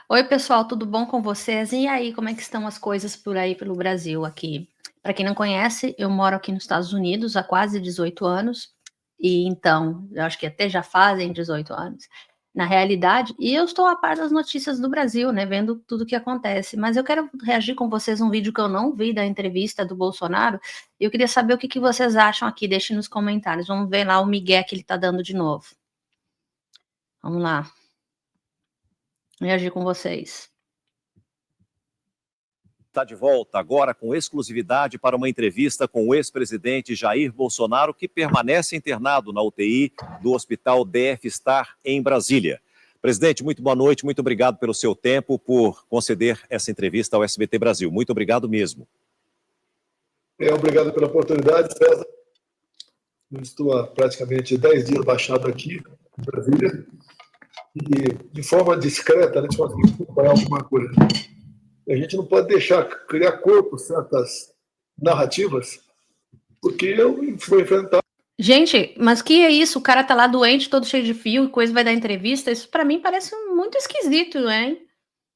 Oi, pessoal, tudo bom com vocês? E aí, como é que estão as coisas por aí pelo Brasil aqui? Para quem não conhece, eu moro aqui nos Estados Unidos há quase 18 anos, e então, eu acho que até já fazem 18 anos, na realidade, e eu estou a par das notícias do Brasil, né, vendo tudo o que acontece, mas eu quero reagir com vocês um vídeo que eu não vi da entrevista do Bolsonaro, e eu queria saber o que vocês acham aqui, deixem nos comentários, vamos ver lá o migué que ele está dando de novo. Vamos lá, reagir com vocês. Está de volta agora com exclusividade para uma entrevista com o ex-presidente Jair Bolsonaro, que permanece internado na UTI do Hospital DF Star em Brasília. Presidente, muito boa noite, muito obrigado pelo seu tempo, por conceder essa entrevista ao SBT Brasil. Muito obrigado mesmo. Obrigado pela oportunidade, César. Eu estou há praticamente 10 dias baixado aqui em Brasília e, de forma discreta, a gente conseguiu preparar alguma coisa. A gente não pode deixar criar corpo certas narrativas, porque eu vou enfrentar. Gente, mas que é isso? O cara tá lá doente, todo cheio de fio, e coisa vai dar entrevista. Isso para mim parece muito esquisito, hein?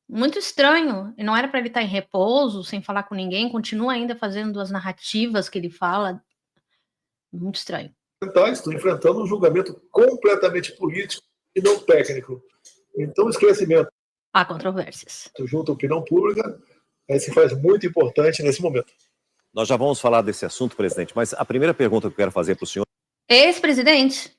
Muito estranho. E não era para ele estar em repouso, sem falar com ninguém, continua ainda fazendo as narrativas que ele fala. Muito estranho. Estou enfrentando um julgamento completamente político e não técnico. Então, o esclarecimento. Há controvérsias. Junto à opinião pública, se faz muito importante nesse momento. Nós já vamos falar desse assunto, presidente, mas a primeira pergunta que eu quero fazer para o senhor... Ex-presidente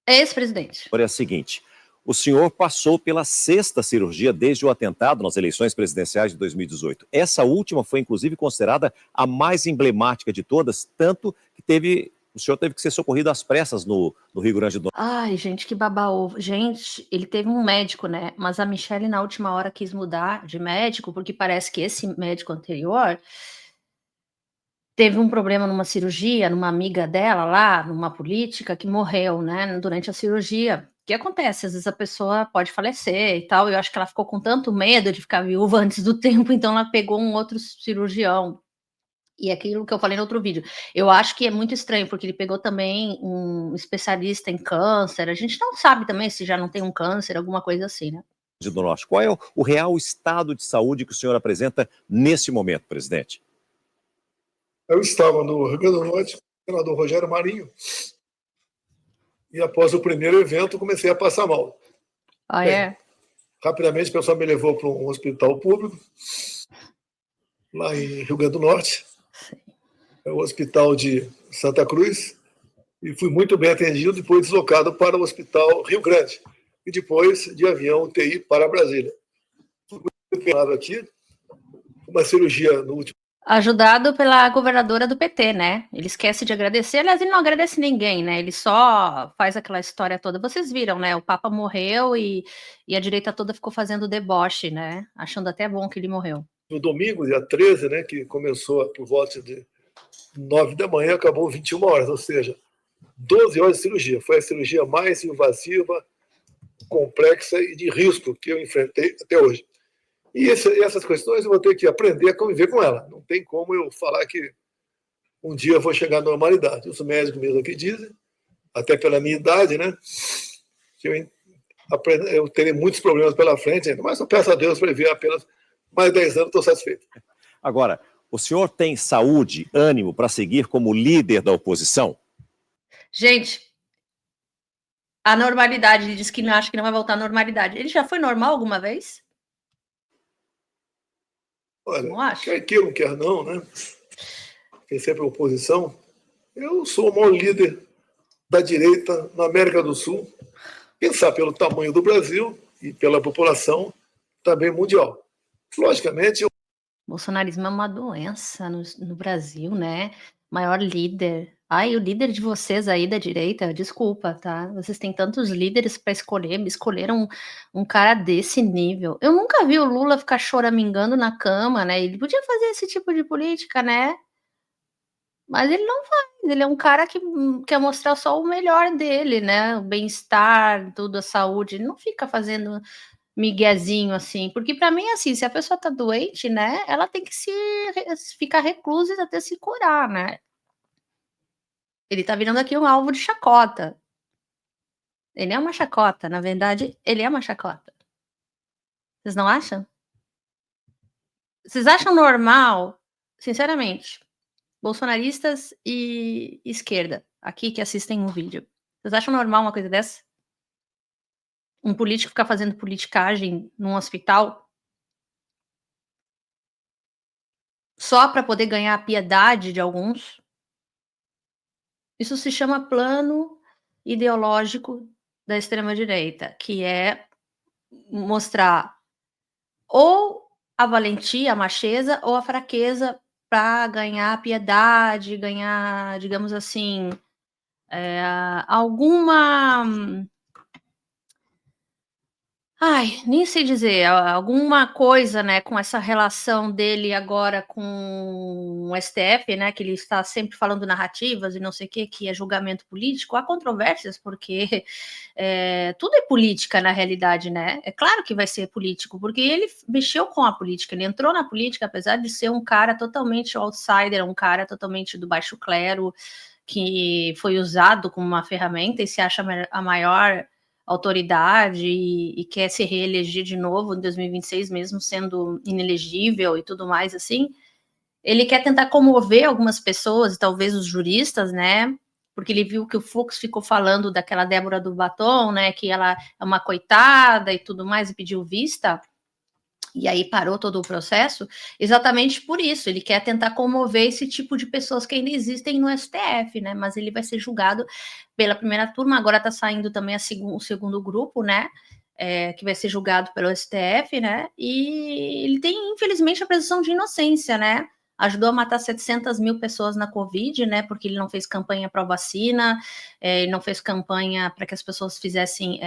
é a seguinte: o senhor passou pela 6ª cirurgia desde o atentado nas eleições presidenciais de 2018. Essa última foi, inclusive, considerada a mais emblemática de todas, tanto que o senhor teve que ser socorrido às pressas no Rio Grande do Norte. Ai, gente, que baba-ovo. Gente, ele teve um médico, né? Mas a Michelle, na última hora, quis mudar de médico, porque parece que esse médico anterior teve um problema numa cirurgia, numa amiga dela lá, numa política, que morreu, né, durante a cirurgia. O que acontece? Às vezes a pessoa pode falecer e tal, eu acho que ela ficou com tanto medo de ficar viúva antes do tempo, então ela pegou um outro cirurgião. E aquilo que eu falei no outro vídeo, eu acho que é muito estranho, porque ele pegou também um especialista em câncer, a gente não sabe também se já não tem um câncer, alguma coisa assim, né. Do Norte. Qual é o real estado de saúde que o senhor apresenta nesse momento, presidente? Eu estava no Rio Grande do Norte com o senador Rogério Marinho e após o primeiro evento comecei a passar mal. Ah, é? Rapidamente o pessoal me levou para um hospital público lá em Rio Grande do Norte, o Hospital de Santa Cruz, e fui muito bem atendido, depois deslocado para o Hospital Rio Grande e depois de avião UTI para Brasília. Fui internado aqui, uma cirurgia no último. Ajudado pela governadora do PT, né? Ele esquece de agradecer, aliás, ele não agradece ninguém, né? Ele só faz aquela história toda. Vocês viram, né? O Papa morreu e a direita toda ficou fazendo deboche, né? Achando até bom que ele morreu. No domingo, dia 13, né, que começou por volta de 9 da manhã, acabou 21 horas, ou seja, 12 horas de cirurgia. Foi a cirurgia mais invasiva, complexa e de risco que eu enfrentei até hoje. E essas questões eu vou ter que aprender a conviver com ela. Não tem como eu falar que um dia eu vou chegar à normalidade. Os médicos mesmo aqui dizem, até pela minha idade, né, que eu terei muitos problemas pela frente ainda, mas eu peço a Deus para viver apenas mais 10 anos, estou satisfeito. Agora, o senhor tem saúde, ânimo para seguir como líder da oposição? Gente, a normalidade, ele diz que não acha que não vai voltar à normalidade. Ele já foi normal alguma vez? Olha, não acho. Quer queira ou quer não, né? Tem sempre oposição. Eu sou o maior líder da direita na América do Sul, pensar pelo tamanho do Brasil e pela população também mundial. Logicamente, Bolsonarismo é uma doença no Brasil, né? Maior líder. Ai, o líder de vocês aí da direita, desculpa, tá? Vocês têm tantos líderes para escolher, me escolheram um cara desse nível. Eu nunca vi o Lula ficar choramingando na cama, né? Ele podia fazer esse tipo de política, né? Mas ele não faz. Ele é um cara que quer mostrar só o melhor dele, né? O bem-estar, tudo, a saúde. Ele não fica fazendo miguezinho assim, porque para mim assim, se a pessoa tá doente, né, ela tem que ficar reclusa até se curar, né. Ele tá virando aqui um alvo de chacota. Ele é uma chacota, na verdade, ele é uma chacota. Vocês não acham? Vocês acham normal, sinceramente, bolsonaristas e esquerda, aqui que assistem um vídeo, vocês acham normal uma coisa dessa? Um político ficar fazendo politicagem num hospital só para poder ganhar a piedade de alguns? Isso se chama plano ideológico da extrema-direita, que é mostrar ou a valentia, a macheza, ou a fraqueza para ganhar piedade, ganhar, digamos assim, alguma... Ai, nem sei dizer, alguma coisa, né, com essa relação dele agora com o STF, né, que ele está sempre falando narrativas e não sei o que é julgamento político. Há controvérsias, porque tudo é política na realidade, né? É claro que vai ser político, porque ele mexeu com a política, ele entrou na política, apesar de ser um cara totalmente outsider, um cara totalmente do baixo clero, que foi usado como uma ferramenta e se acha a maior autoridade e quer se reeleger de novo em 2026, mesmo sendo inelegível e tudo mais assim. Ele quer tentar comover algumas pessoas, talvez os juristas, né? Porque ele viu que o Fux ficou falando daquela Débora do Batom, né? Que ela é uma coitada e tudo mais, e pediu vista. E aí parou todo o processo, exatamente por isso. Ele quer tentar comover esse tipo de pessoas que ainda existem no STF, né? Mas ele vai ser julgado pela primeira turma, agora está saindo também o segundo grupo, né? Que vai ser julgado pelo STF, né? E ele tem, infelizmente, a presunção de inocência, né? Ajudou a matar 700 mil pessoas na Covid, né? Porque ele não fez campanha para vacina, ele não fez campanha para que as pessoas fizessem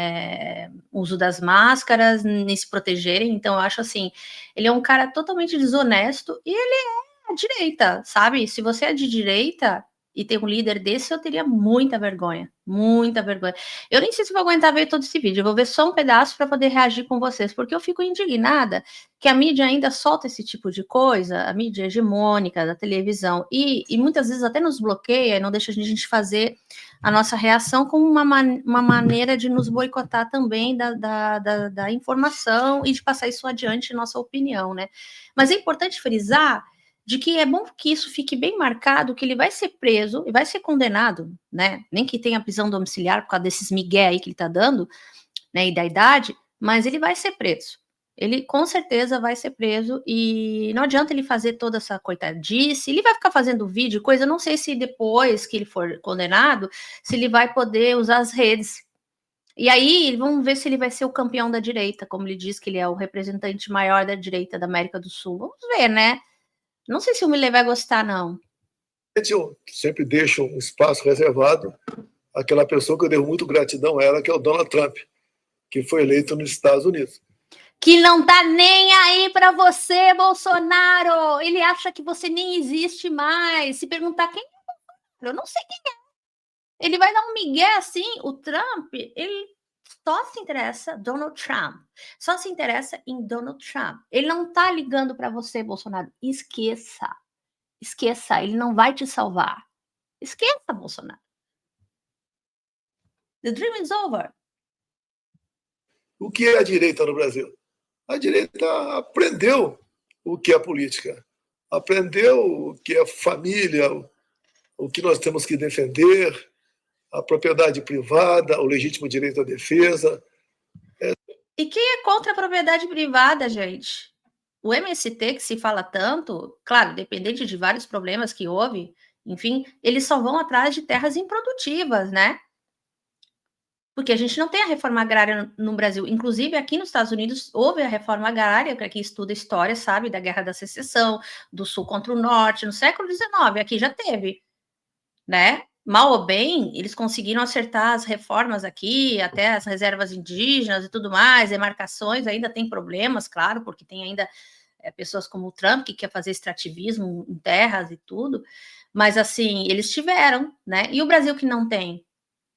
uso das máscaras, nem se protegerem. Então, eu acho assim, ele é um cara totalmente desonesto e ele é a direita, sabe? Se você é de direita e ter um líder desse, eu teria muita vergonha, muita vergonha. Eu nem sei se vou aguentar ver todo esse vídeo, eu vou ver só um pedaço para poder reagir com vocês, porque eu fico indignada que a mídia ainda solta esse tipo de coisa, a mídia hegemônica da televisão, e muitas vezes até nos bloqueia e não deixa a gente fazer a nossa reação como uma maneira de nos boicotar também da informação e de passar isso adiante, nossa opinião, né? Mas é importante frisar de que é bom que isso fique bem marcado, que ele vai ser preso e vai ser condenado, né? Nem que tenha prisão domiciliar por causa desses migué aí que ele tá dando, né, e da idade, mas ele vai ser preso. Ele com certeza vai ser preso e não adianta ele fazer toda essa coitadice, ele vai ficar fazendo vídeo, coisa, eu não sei se depois que ele for condenado, se ele vai poder usar as redes. E aí, vamos ver se ele vai ser o campeão da direita, como ele diz que ele é o representante maior da direita da América do Sul. Vamos ver, né? Não sei se o Milley vai gostar, não. Eu sempre deixo um espaço reservado àquela pessoa que eu devo muito gratidão a ela, que é o Donald Trump, que foi eleito nos Estados Unidos. Que não tá nem aí para você, Bolsonaro. Ele acha que você nem existe mais. Se perguntar quem é, eu não sei quem é. Ele vai dar um migué assim. O Trump, ele só se interessa Donald Trump. Só se interessa em Donald Trump. Ele não tá ligando para você, Bolsonaro. Esqueça. Esqueça, ele não vai te salvar. Esqueça, Bolsonaro. The dream is over. O que é a direita no Brasil? A direita aprendeu o que é política, aprendeu o que é família, o que nós temos que defender, a propriedade privada, o legítimo direito à defesa. E quem é contra a propriedade privada, gente? O MST, que se fala tanto, claro, dependente de vários problemas que houve, enfim, eles só vão atrás de terras improdutivas, né? Porque a gente não tem a reforma agrária no Brasil. Inclusive, aqui nos Estados Unidos, houve a reforma agrária, para quem estuda história, sabe, da Guerra da Secessão, do Sul contra o Norte, no século XIX, aqui já teve, né? Mal ou bem, eles conseguiram acertar as reformas aqui, até as reservas indígenas e tudo mais, demarcações, ainda tem problemas, claro, porque tem ainda pessoas como o Trump, que quer fazer extrativismo em terras e tudo, mas assim, eles tiveram, né? E o Brasil que não tem?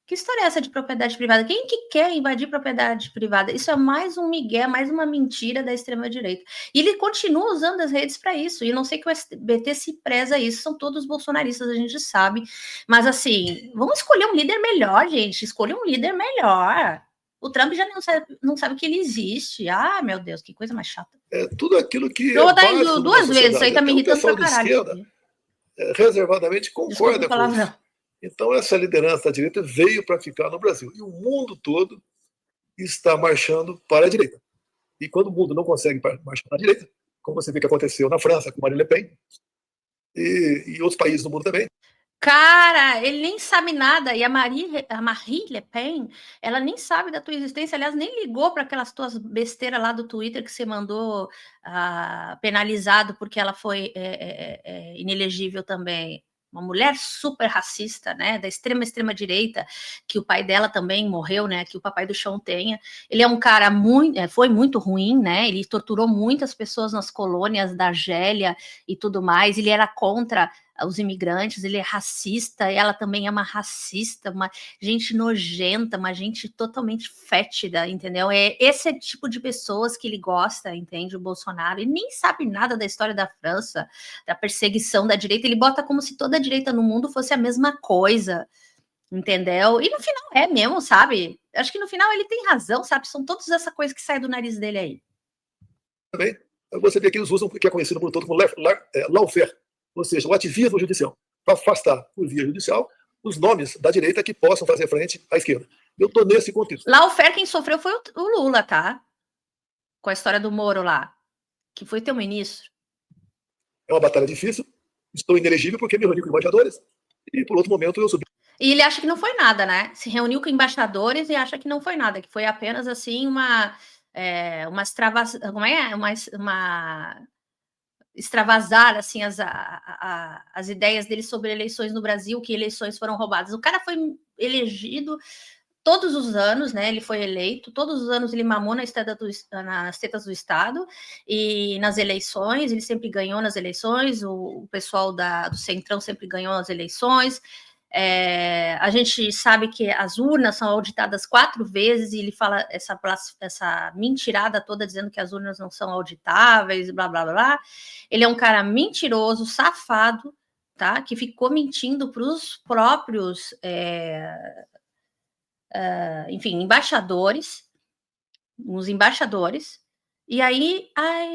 Que história é essa de propriedade privada? Quem que quer invadir propriedade privada? Isso é mais um migué, mais uma mentira da extrema-direita. E ele continua usando as redes para isso. E eu não sei que o SBT se preza isso. São todos bolsonaristas, a gente sabe. Mas, assim, vamos escolher um líder melhor, gente. Escolha um líder melhor. O Trump já não sabe que ele existe. Ah, meu Deus, que coisa mais chata. Tudo aquilo que eu vou dar indo duas vezes, isso aí tá me irritando pra caralho. Esquerda, reservadamente concorda com isso. Então, essa liderança da direita veio para ficar no Brasil. E o mundo todo está marchando para a direita. E quando o mundo não consegue marchar para a direita, como você vê que aconteceu na França com Marine Le Pen, e outros países do mundo também. Cara, ele nem sabe nada. E a Marie Le Pen, ela nem sabe da tua existência. Aliás, nem ligou para aquelas tuas besteiras lá do Twitter que você mandou penalizado porque ela foi inelegível também. Uma mulher super racista, né, da extrema direita, que o pai dela também morreu, né, que o papai do chão tenha. Ele é um cara foi muito ruim, né, ele torturou muitas pessoas nas colônias da Argélia e tudo mais, ele era contra os imigrantes, ele é racista, ela também é uma racista, uma gente nojenta, uma gente totalmente fétida, entendeu? Esse tipo de pessoas que ele gosta, entende? O Bolsonaro, ele nem sabe nada da história da França, da perseguição da direita, ele bota como se toda a direita no mundo fosse a mesma coisa, entendeu? E no final é mesmo, sabe? Acho que no final ele tem razão, sabe? São todas essa coisa que sai do nariz dele aí. Também, você vê que eles usam o que é conhecido por todo como lawfare, ou seja, o ativismo judicial, para afastar por via judicial os nomes da direita que possam fazer frente à esquerda. Eu estou nesse contexto. Lawfare, quem sofreu foi o Lula, tá? Com a história do Moro lá, que foi teu ministro. É uma batalha difícil, estou inelegível porque me reuni com embaixadores, e por outro momento eu subi. E ele acha que não foi nada, né? Se reuniu com embaixadores e acha que não foi nada, que foi apenas assim uma extravasar, uma extravasar assim as ideias dele sobre eleições no Brasil, que eleições foram roubadas. O cara foi elegido todos os anos, né? Ele foi eleito, todos os anos ele mamou nas tetas do Estado e nas eleições, ele sempre ganhou nas eleições, o pessoal do Centrão sempre ganhou nas eleições. A gente sabe que as urnas são auditadas 4 vezes e ele fala essa mentirada toda dizendo que as urnas não são auditáveis, blá, blá, blá. Ele é um cara mentiroso, safado, tá? Que ficou mentindo para os próprios enfim, os embaixadores, e aí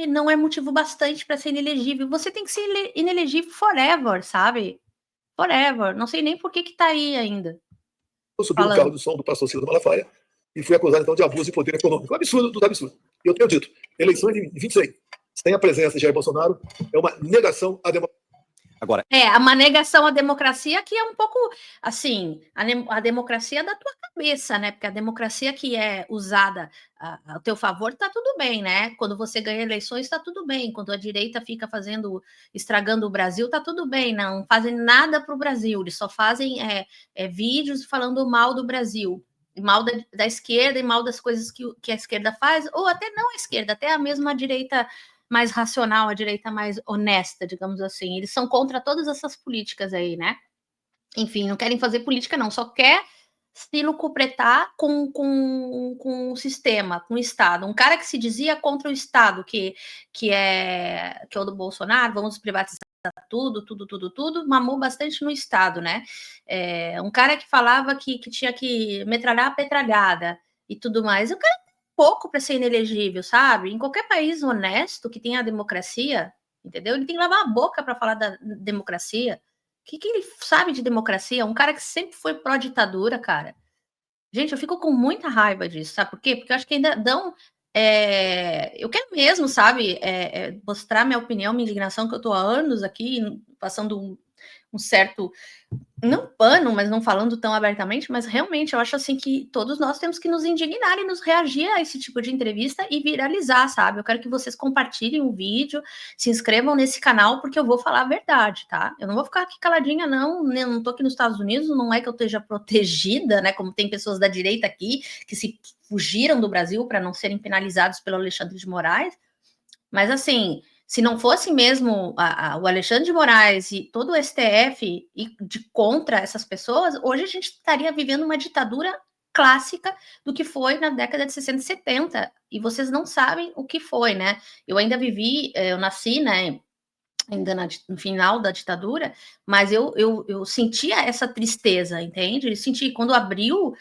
não é motivo bastante para ser inelegível. Você tem que ser inelegível forever, sabe? Forever. Não sei nem por que tá aí ainda. Eu subi no carro do som do pastor Ciro do Malafaia e fui acusado, então, de abuso de poder econômico. Um absurdo do absurdo. E eu tenho dito, eleições em 26, sem a presença de Jair Bolsonaro, é uma negação à democracia. Agora, uma negação à democracia que é um pouco, assim, a democracia da tua cabeça, né? Porque a democracia que é usada a teu favor, tá tudo bem, né? Quando você ganha eleições, tá tudo bem. Quando a direita fica estragando o Brasil, tá tudo bem. Não fazem nada para o Brasil, eles só fazem vídeos falando mal do Brasil. Mal da esquerda e mal das coisas que a esquerda faz, ou até não a esquerda, até a mesma direita mais racional, a direita mais honesta, digamos assim. Eles são contra todas essas políticas aí, né? Enfim, não querem fazer política, não. Só quer se lucupletar com o sistema, com o Estado. Um cara que se dizia contra o Estado, que é o do Bolsonaro, vamos privatizar tudo, mamou bastante no Estado, né? Um cara que falava que tinha que metralhar a petralhada e tudo mais. O cara pouco para ser inelegível, sabe? Em qualquer país honesto que tenha a democracia, entendeu? Ele tem que lavar a boca para falar da democracia. O que ele sabe de democracia? Um cara que sempre foi pró-ditadura, cara. Gente, eu fico com muita raiva disso, sabe por quê? Porque eu acho que ainda dão... eu quero mesmo, sabe, mostrar minha opinião, minha indignação, que eu estou há anos aqui, passando um certo... não pano, mas não falando tão abertamente, mas realmente eu acho assim que todos nós temos que nos indignar e nos reagir a esse tipo de entrevista e viralizar, sabe? Eu quero que vocês compartilhem o vídeo, se inscrevam nesse canal, porque eu vou falar a verdade, tá? Eu não vou ficar aqui caladinha, não tô aqui nos Estados Unidos, não é que eu esteja protegida, né? Como tem pessoas da direita aqui que se fugiram do Brasil para não serem penalizados pelo Alexandre de Moraes, mas assim... Se não fosse mesmo o Alexandre de Moraes e todo o STF contra essas pessoas, hoje a gente estaria vivendo uma ditadura clássica do que foi na década de 60 e 70. E vocês não sabem o que foi, né? Eu ainda eu nasci, né? Ainda no final da ditadura, mas eu sentia essa tristeza, entende? Eu senti quando abriu...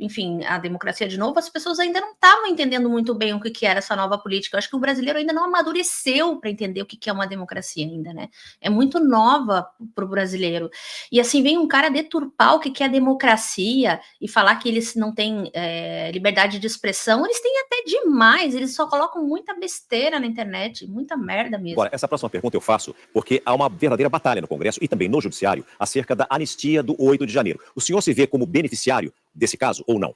enfim, a democracia de novo, as pessoas ainda não estavam entendendo muito bem o que era essa nova política. Eu acho que o brasileiro ainda não amadureceu para entender o que é uma democracia ainda, né? É muito nova para o brasileiro. E assim, vem um cara deturpar o que é democracia e falar que eles não têm liberdade de expressão. Eles têm até demais, eles só colocam muita besteira na internet, muita merda mesmo. Agora, essa próxima pergunta eu faço porque há uma verdadeira batalha no Congresso e também no Judiciário acerca da anistia do 8 de janeiro. O senhor se vê como beneficiário desse caso ou não?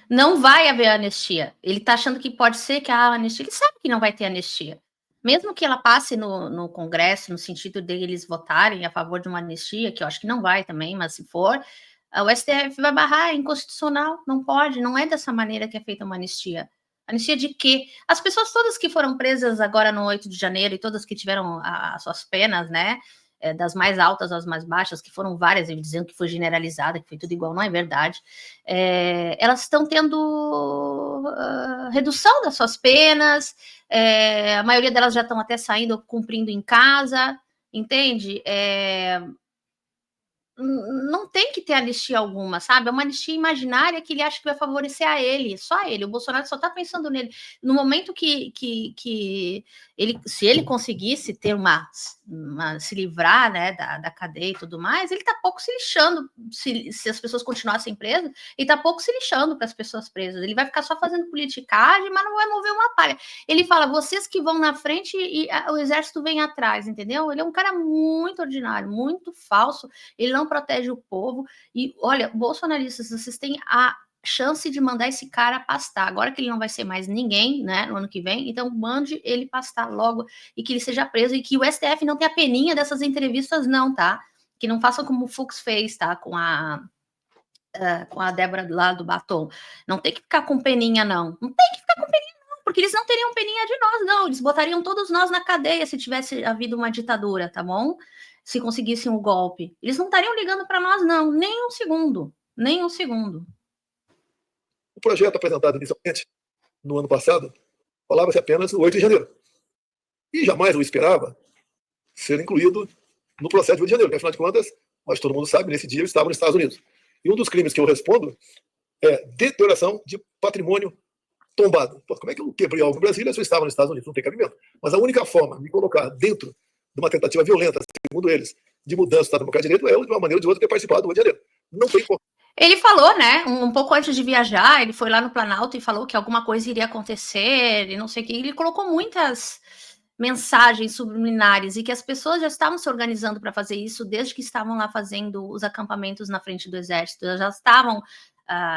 Não vai haver anistia. Ele está achando que pode ser que há anistia. Ele sabe que não vai ter anistia. Mesmo que ela passe no Congresso, no sentido deles votarem a favor de uma anistia, que eu acho que não vai também, mas se for, o STF vai barrar, é inconstitucional, não pode, não é dessa maneira que é feita uma anistia. Anistia de quê? As pessoas todas que foram presas agora no 8 de janeiro e todas que tiveram as suas penas, né, das mais altas às mais baixas, que foram várias, eles dizendo que foi generalizada, que foi tudo igual, não é verdade. Elas estão tendo redução das suas penas, a maioria delas já estão até saindo, cumprindo em casa, entende? Não tem que ter anistia alguma, sabe? É uma anistia imaginária que ele acha que vai favorecer a ele, só a ele. O Bolsonaro só está pensando nele. No momento que ele, se ele conseguisse ter se livrar, né, da cadeia e tudo mais, ele está pouco se lixando, se as pessoas continuassem presas, ele está pouco se lixando para as pessoas presas. Ele vai ficar só fazendo politicagem, mas não vai mover uma palha. Ele fala, vocês que vão na frente e o exército vem atrás, entendeu? Ele é um cara muito ordinário, muito falso, ele não protege o povo. E olha, bolsonaristas, vocês têm a chance de mandar esse cara pastar. Agora que ele não vai ser mais ninguém, né, no ano que vem, então mande ele pastar logo e que ele seja preso e que o STF não tenha peninha dessas entrevistas não, tá? Que não façam como o Fux fez, tá? Com a Débora lá do Batom. Não tem que ficar com peninha, não. Não tem que ficar com peninha, não, porque eles não teriam peninha de nós, não. Eles botariam todos nós na cadeia se tivesse havido uma ditadura, tá bom? Se conseguissem o golpe. Eles não estariam ligando para nós, não. Nem um segundo. Nem um segundo. O projeto apresentado inicialmente, no ano passado, falava-se apenas no 8 de janeiro. E jamais eu esperava ser incluído no processo de 8 de janeiro, porque, afinal de contas, mas todo mundo sabe, nesse dia eu estava nos Estados Unidos. E um dos crimes que eu respondo é deterioração de patrimônio tombado. Pô, como é que eu quebrei algo em Brasília se eu estava nos Estados Unidos? Não tem cabimento. Mas a única forma de me colocar dentro de uma tentativa violenta, segundo eles, de mudança do Estado Democrático de Direito, é eu, de uma maneira ou de outra, ter participado do 8 de janeiro. Não tem como. Ele falou, né, um pouco antes de viajar, ele foi lá no Planalto e falou que alguma coisa iria acontecer e não sei o que. Ele colocou muitas mensagens subliminares e que as pessoas já estavam se organizando para fazer isso desde que estavam lá fazendo os acampamentos na frente do exército, já estavam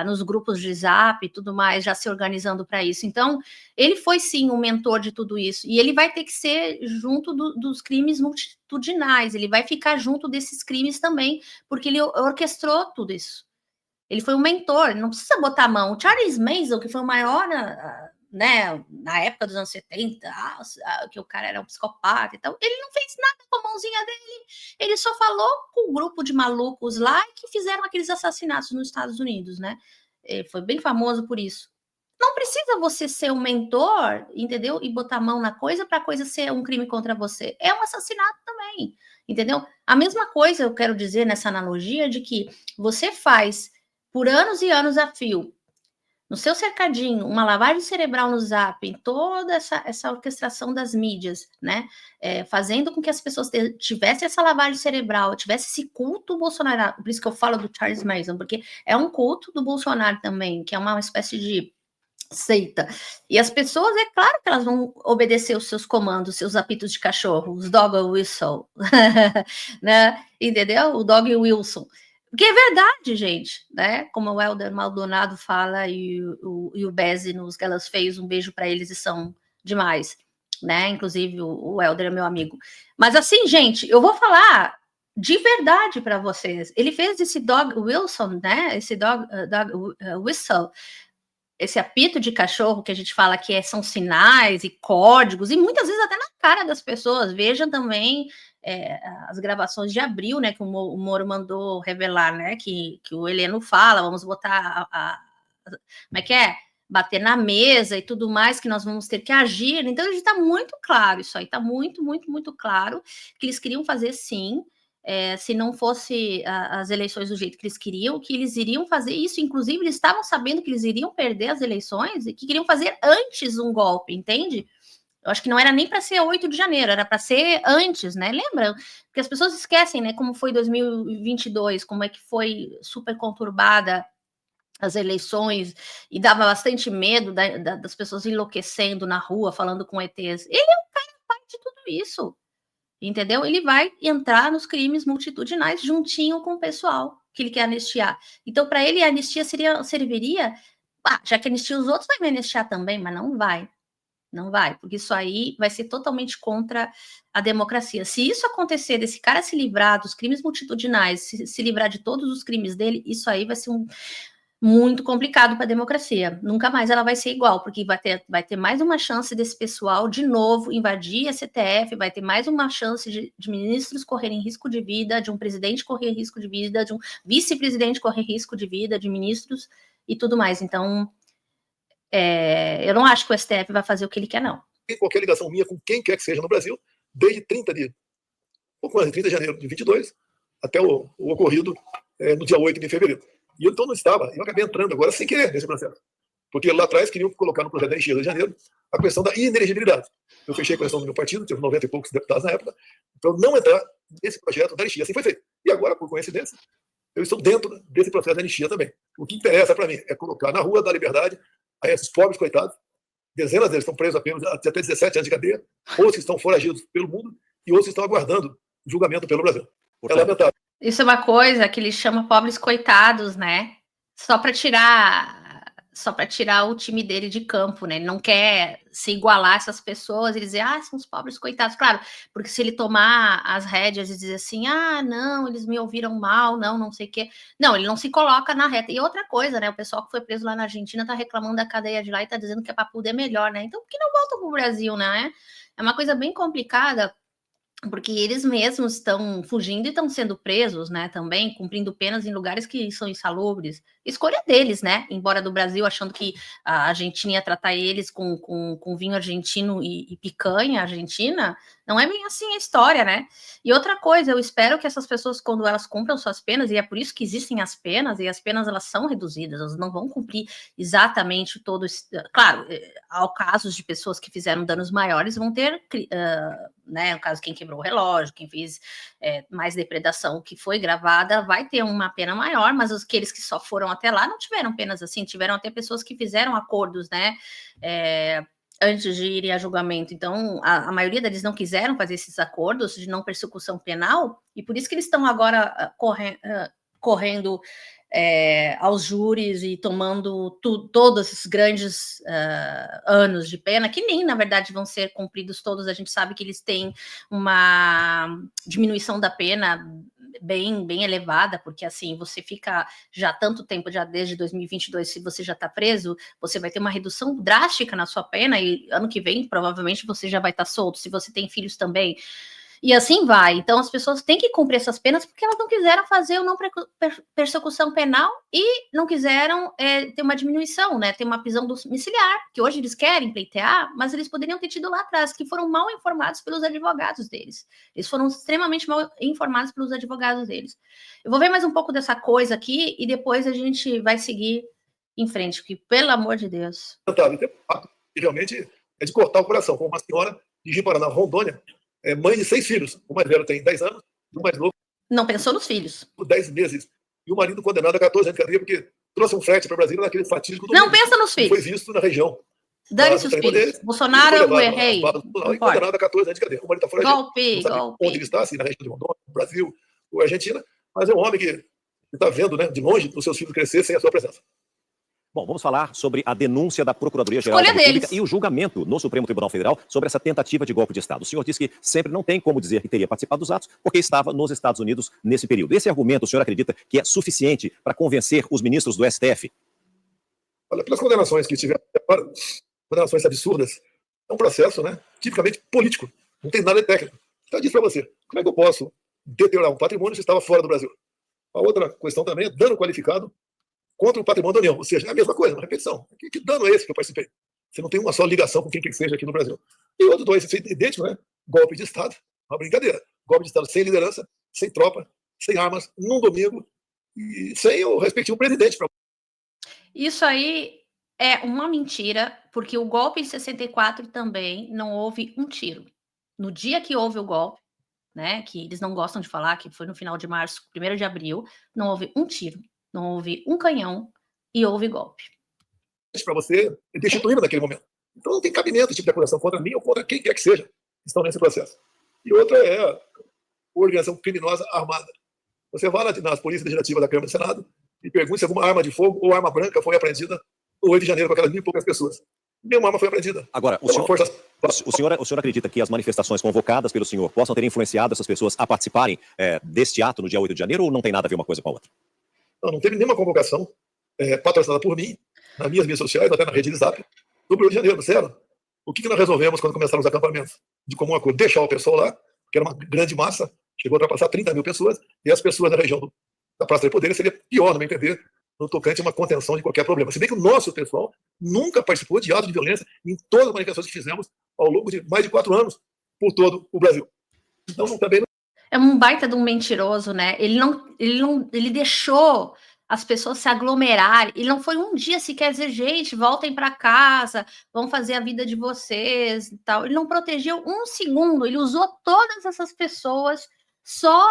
nos grupos de Zap e tudo mais, já se organizando para isso. Então, ele foi sim um mentor de tudo isso, e ele vai ter que ser junto dos crimes multitudinais, ele vai ficar junto desses crimes também, porque ele orquestrou tudo isso. Ele foi um mentor, não precisa botar a mão. O Charles Manson, que foi o maior, né, na época dos anos 70, que o cara era um psicopata e tal, ele não fez nada com a mãozinha dele, ele só falou com um grupo de malucos lá que fizeram aqueles assassinatos nos Estados Unidos, né? Ele foi bem famoso por isso. Não precisa você ser um mentor, entendeu? E botar a mão na coisa para a coisa ser um crime contra você. É um assassinato também, entendeu? A mesma coisa eu quero dizer nessa analogia de que você faz por anos e anos a fio, no seu cercadinho, uma lavagem cerebral no Zap, em toda essa orquestração das mídias, né? Fazendo com que as pessoas tivessem essa lavagem cerebral, tivesse esse culto Bolsonaro, por isso que eu falo do Charles Manson, porque é um culto do Bolsonaro também, que é uma espécie de seita. E as pessoas, é claro que elas vão obedecer os seus comandos, seus apitos de cachorro, os dog whistle, né? Entendeu? O dog Wilson. Porque é verdade, gente, né? Como o Helder Maldonado fala e o Bezzi nos Galas Feios, um beijo para eles e são demais, né? Inclusive o Helder é meu amigo. Mas assim, gente, eu vou falar de verdade para vocês. Ele fez esse dog Wilson, né? Esse dog whistle, esse apito de cachorro que a gente fala que são sinais e códigos, e muitas vezes até na cara das pessoas. Vejam também as gravações de abril, né, que o Moro mandou revelar, né, que o Heleno fala, vamos botar como é que é? Bater na mesa e tudo mais, que nós vamos ter que agir. Então, está muito claro isso aí, está muito, muito, muito claro que eles queriam fazer, sim, se não fosse as eleições do jeito que eles queriam, que eles iriam fazer isso. Inclusive, eles estavam sabendo que eles iriam perder as eleições e que queriam fazer antes um golpe, entende? Eu acho que não era nem para ser 8 de janeiro, era para ser antes, né? Lembra? Porque as pessoas esquecem, né? Como foi 2022, como é que foi super conturbada as eleições e dava bastante medo das pessoas enlouquecendo na rua, falando com ETs. Ele é um cara pai de tudo isso. Entendeu? Ele vai entrar nos crimes multitudinais juntinho com o pessoal que ele quer anistiar. Então, para ele, a anistia serviria. Já que anistia os outros, vai me anistiar também, mas não vai. Não vai, porque isso aí vai ser totalmente contra a democracia. Se isso acontecer, desse cara se livrar dos crimes multitudinais, se livrar de todos os crimes dele, isso aí vai ser muito complicado para a democracia. Nunca mais ela vai ser igual, porque vai ter mais uma chance desse pessoal de novo invadir a STF, vai ter mais uma chance de ministros correrem risco de vida, de um presidente correr risco de vida, de um vice-presidente correr risco de vida, de ministros e tudo mais. Então, eu não acho que o STF vai fazer o que ele quer, não. Tem qualquer ligação minha com quem quer que seja no Brasil, desde 30 de janeiro de 22 até o ocorrido no dia 8 de fevereiro. E eu então não estava, eu acabei entrando agora sem querer nesse processo. Porque lá atrás queriam colocar no projeto da anistia de janeiro a questão da inelegibilidade. Eu fechei a questão do meu partido, tive 90 e poucos deputados na época, então não entrar nesse projeto da anistia. Assim foi feito. E agora, por coincidência, eu estou dentro desse processo da anistia também. O que interessa para mim é colocar na rua da liberdade a esses pobres coitados, dezenas deles estão presos apenas até 17 anos de cadeia, outros que estão foragidos pelo mundo e outros que estão aguardando julgamento pelo Brasil. É lamentável. Isso é uma coisa que ele chama pobres coitados, né? Só para tirar o time dele de campo, né? Ele não quer se igualar a essas pessoas e dizer, são os pobres coitados. Claro, porque se ele tomar as rédeas e dizer assim, não, eles me ouviram mal, não sei o quê. Não, ele não se coloca na reta. E outra coisa, né? O pessoal que foi preso lá na Argentina tá reclamando da cadeia de lá e tá dizendo que a Papuda é melhor, né? Então, por que não volta pro Brasil, né? É uma coisa bem complicada, porque eles mesmos estão fugindo e estão sendo presos, né, também, cumprindo penas em lugares que são insalubres. Escolha deles, né, embora do Brasil, achando que a Argentina ia tratar eles com vinho argentino e picanha argentina, não é bem assim a história, né? E outra coisa, eu espero que essas pessoas, quando elas cumpram suas penas, e é por isso que existem as penas, e as penas elas são reduzidas, elas não vão cumprir exatamente todo esse... Claro, há casos de pessoas que fizeram danos maiores, vão ter... né, no caso, quem quebrou o relógio, quem fez mais depredação que foi gravada, vai ter uma pena maior, mas aqueles que só foram até lá não tiveram penas assim, tiveram até pessoas que fizeram acordos, né, antes de irem a julgamento. Então, a maioria deles não quiseram fazer esses acordos de não persecução penal, e por isso que eles estão agora correndo aos júris e tomando todos esses grandes anos de pena, que nem, na verdade, vão ser cumpridos todos. A gente sabe que eles têm uma diminuição da pena bem elevada, porque assim, você fica já tanto tempo, já desde 2022, se você já está preso, você vai ter uma redução drástica na sua pena, e ano que vem, provavelmente, você já vai estar solto, se você tem filhos também. E assim vai. Então, as pessoas têm que cumprir essas penas porque elas não quiseram fazer o não persecução penal e não quiseram ter uma diminuição, né? Ter uma prisão domiciliar, que hoje eles querem pleitear, mas eles poderiam ter tido lá atrás, que foram mal informados pelos advogados deles. Eles foram extremamente mal informados pelos advogados deles. Eu vou ver mais um pouco dessa coisa aqui e depois a gente vai seguir em frente, porque, pelo amor de Deus. Realmente é de cortar o coração, como uma senhora de Ji-Paraná, Rondônia, mãe de 6 filhos. O mais velho tem 10 anos, o mais novo... Não pensou nos filhos. 10 meses. E o marido condenado a 14 anos de cadeia porque trouxe um frete para Brasília naquele fatídico... Não pensa nos filhos. Foi visto na região. Dane-se os filhos. Deles, Bolsonaro, eu errei. E condenado a 14 anos de cadeia. O marido está fora golpe. Onde ele está, assim, na região de Rondônia, no Brasil, ou Argentina, mas é um homem que está vendo, né, de longe, os seus filhos crescer sem a sua presença. Bom, vamos falar sobre a denúncia da Procuradoria-Geral da República e o julgamento no Supremo Tribunal Federal sobre essa tentativa de golpe de Estado. O senhor disse que sempre não tem como dizer que teria participado dos atos porque estava nos Estados Unidos nesse período. Esse argumento, o senhor acredita que é suficiente para convencer os ministros do STF? Olha, pelas condenações que tiveram, condenações absurdas, é um processo, né, tipicamente político. Não tem nada de técnico. Então eu disse para você, como é que eu posso deteriorar um patrimônio se estava fora do Brasil? A outra questão também é dano qualificado contra o patrimônio da União. Ou seja, é a mesma coisa, uma repetição. Que dano é esse que eu participei? Você não tem uma só ligação com quem quer que seja aqui no Brasil. E outros dois, idêntico, né? Golpe de Estado, uma brincadeira. Golpe de Estado sem liderança, sem tropa, sem armas, num domingo, e sem o respectivo presidente. Isso aí é uma mentira, porque o golpe de 64 também não houve um tiro. No dia que houve o golpe, né, que eles não gostam de falar, que foi no final de março, 1º de abril, não houve um tiro, não houve um canhão e houve golpe. Para você destituir naquele momento. Então não tem cabimento esse tipo de acusação contra mim ou contra quem quer que seja que estão nesse processo. E outra é a organização criminosa armada. Você vai nas polícias legislativas da Câmara e do Senado e pergunta se alguma arma de fogo ou arma branca foi apreendida no 8 de janeiro com aquelas 1.000 e poucas pessoas. Nenhuma arma foi apreendida. Agora, o senhor acredita que as manifestações convocadas pelo senhor possam ter influenciado essas pessoas a participarem deste ato no dia 8 de janeiro ou não tem nada a ver uma coisa com a outra? Não teve nenhuma convocação patrocinada por mim, nas minhas mídias sociais, até na rede de Zap, do 1º de janeiro, sério. O que nós resolvemos quando começaram os acampamentos? De comum acordo, deixar o pessoal lá, que era uma grande massa, chegou a ultrapassar 30.000 pessoas, e as pessoas da região da Praça do Poder seria pior, no meu entender, no tocante a uma contenção de qualquer problema. Se bem que o nosso pessoal nunca participou de atos de violência em todas as manifestações que fizemos ao longo de mais de 4 anos por todo o Brasil. Então, também não... É um baita de um mentiroso, né? Ele deixou as pessoas se aglomerarem. Ele não foi um dia sequer dizer, gente, voltem para casa, vão fazer a vida de vocês e tal. Ele não protegeu um segundo, ele usou todas essas pessoas só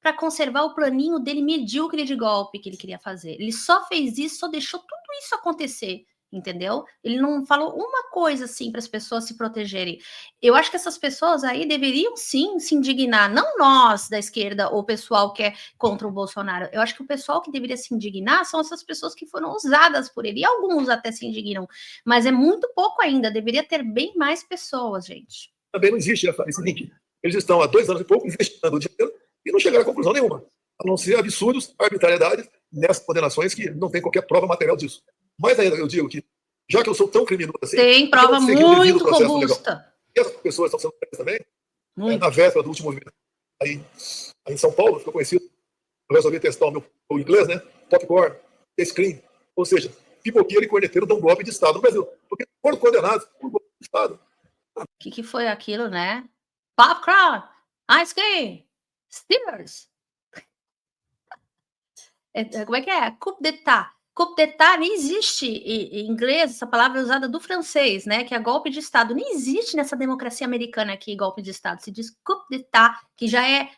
para conservar o planinho dele medíocre de golpe que ele queria fazer. Ele só fez isso, só deixou tudo isso acontecer, entendeu? Ele não falou uma coisa assim para as pessoas se protegerem. Eu acho que essas pessoas aí deveriam sim se indignar, não nós da esquerda ou o pessoal que é contra o Bolsonaro. Eu acho que o pessoal que deveria se indignar são essas pessoas que foram usadas por ele. E alguns até se indignam, mas é muito pouco ainda. Deveria ter bem mais pessoas, gente. Também não existe esse link. Eles estão há 2 anos e pouco investigando o dinheiro e não chegaram a conclusão nenhuma, a não ser absurdos, arbitrariedades nessas condenações que não tem qualquer prova material disso. Mas ainda eu digo que, já que eu sou tão criminoso assim... Tem prova muito robusta. Legal. E essas pessoas estão sendo presas também, na véspera do último movimento. Aí em São Paulo, ficou conhecido, eu resolvi testar o meu inglês, né? Popcorn, screen, ou seja, pipoqueiro e corneteiro dão golpe de Estado no Brasil, porque foram condenados por golpe de Estado. O que foi aquilo, né? Popcorn, ice cream, Steelers. Como é que é? Coup d'etat. Coup d'etat nem existe em inglês, essa palavra é usada do francês, né? Que é golpe de Estado. Nem existe nessa democracia americana aqui golpe de Estado. Se diz coup d'etat, que já é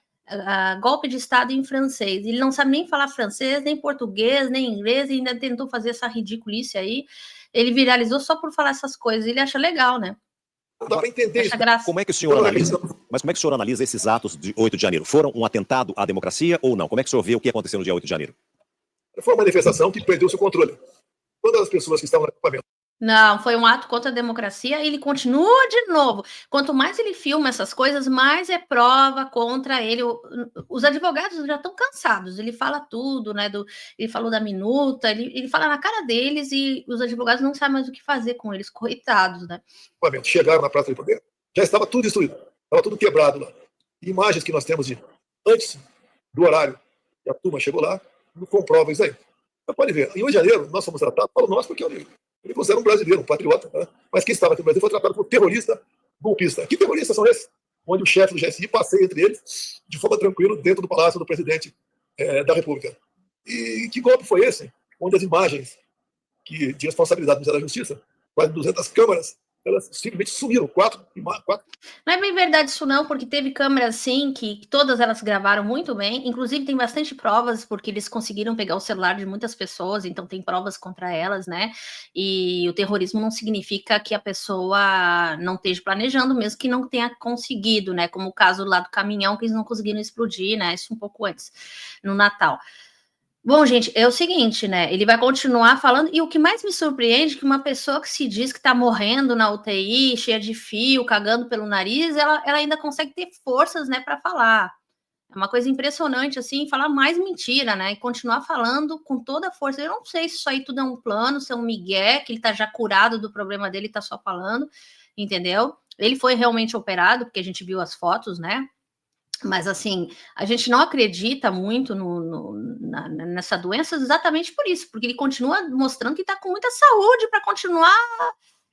golpe de Estado em francês. Ele não sabe nem falar francês, nem português, nem inglês, e ainda tentou fazer essa ridiculice aí. Ele viralizou só por falar essas coisas. Ele acha legal, né? Não dá para entender isso. Como é que o senhor analisa? Mas como é que o senhor analisa esses atos de 8 de janeiro? Foram um atentado à democracia ou não? Como é que o senhor vê o que aconteceu no dia 8 de janeiro? Foi uma manifestação que perdeu seu controle. Todas as pessoas que estavam no acampamento. Não, foi um ato contra a democracia e ele continua de novo. Quanto mais ele filma essas coisas, mais é prova contra ele. Os advogados já estão cansados. Ele fala tudo, né? Ele falou da minuta, ele fala na cara deles e os advogados não sabem mais o que fazer com eles, coitados, né? Chegaram na Praça do Poder, já estava tudo destruído, estava tudo quebrado lá. Imagens que nós temos de antes do horário que a turma chegou lá, não comprova isso aí. Você pode ver, em 8 de janeiro, nós fomos tratados, falo nós porque ele considera um brasileiro, um patriota, né? Mas quem estava aqui no Brasil foi tratado como terrorista golpista. Que terroristas são esses? Onde o chefe do GSI passeia entre eles de forma tranquila dentro do palácio do presidente da República. E que golpe foi esse? Onde as imagens de responsabilidade do Ministério da Justiça, quase 200 câmaras, elas simplesmente sumiram, 4. Não é bem verdade isso não, porque teve câmeras sim, que todas elas gravaram muito bem, inclusive tem bastante provas, porque eles conseguiram pegar o celular de muitas pessoas, então tem provas contra elas, né, e o terrorismo não significa que a pessoa não esteja planejando, mesmo que não tenha conseguido, né, como o caso lá do caminhão, que eles não conseguiram explodir, né, isso um pouco antes, no Natal. Bom, gente, é o seguinte, né? Ele vai continuar falando, e o que mais me surpreende é que uma pessoa que se diz que está morrendo na UTI, cheia de fio, cagando pelo nariz, ela ainda consegue ter forças, né, para falar. É uma coisa impressionante, assim, falar mais mentira, né? E continuar falando com toda a força. Eu não sei se isso aí tudo é um plano, se é um migué, que ele tá já curado do problema dele e tá só falando, entendeu? Ele foi realmente operado, porque a gente viu as fotos, né? Mas, assim, a gente não acredita muito nessa doença exatamente por isso, porque ele continua mostrando que está com muita saúde para continuar,